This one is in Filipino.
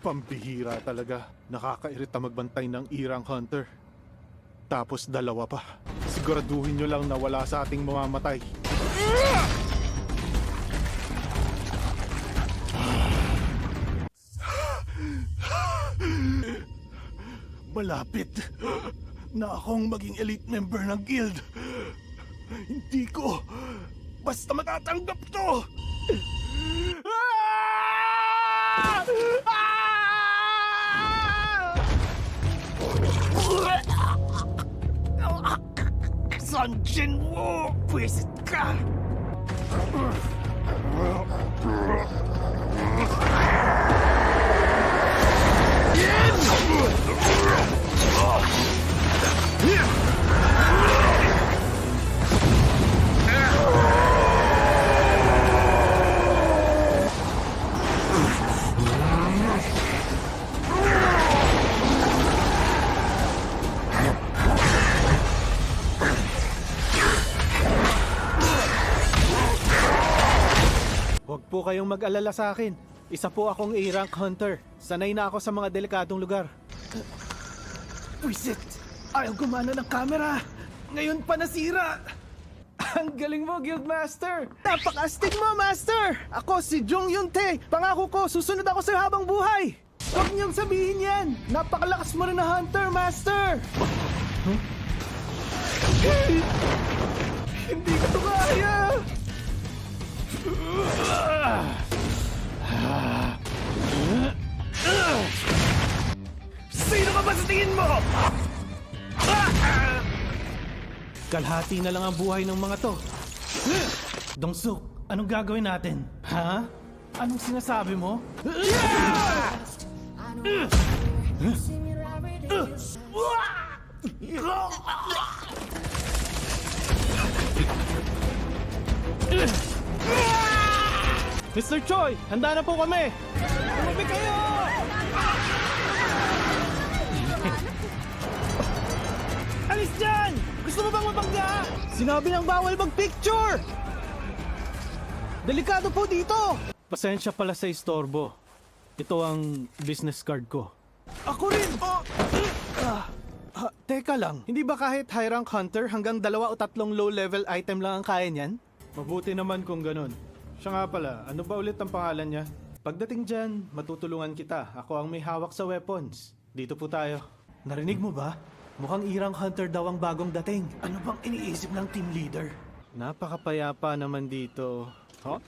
Pambihira talaga. Nakakairita magbantay ng Irang Hunter. Tapos dalawa pa. Siguraduhin nyo lang na wala sa ating mamamatay. Malapit na akong maging elite member ng guild. Hindi ko basta matatanggap to! Sanjin mo! Pwisit ka! Huwag po kayong mag-alala sa akin. Isa po akong A-rank hunter. Sanay na ako sa mga delikadong lugar. Wisit! Ayaw gumana ng camera! Ngayon pa nasira! Ang galing mo, Guildmaster! Napaka-astig mo, Master! Ako si Jong Yuntae! Pangako ko, susunod ako sa habang buhay! Huwag niyong sabihin yan! Napakalakas mo rin na hunter, Master! Huh? Hindi ko ito kaya! Sino ka ba sa tingin mo? Kalahati na lang ang buhay ng mga to. Dongsuk, anong gagawin natin? Ha? Anong sinasabi mo? Mr. Choi, handa na po kami! Tumabi kayo! Alis dyan! Gusto mo bang mabangga? Sinabi ng bawal mag-picture! Delikado po dito! Pasensya pala sa istorbo. Ito ang business card ko. Ako rin! Teka lang, hindi ba kahit high rank hunter hanggang 2 o 3 low level item lang ang kaya niyan? Mabuti naman kung ganun. Siya nga pala, ano ba ulit ang pangalan niya? Pagdating dyan, matutulungan kita. Ako ang may hawak sa weapons. Dito po tayo. Narinig mo ba? Mukhang Irang Hunter daw ang bagong dating. Ano bang iniisip ng team leader? Napakapayapa naman dito. Huh?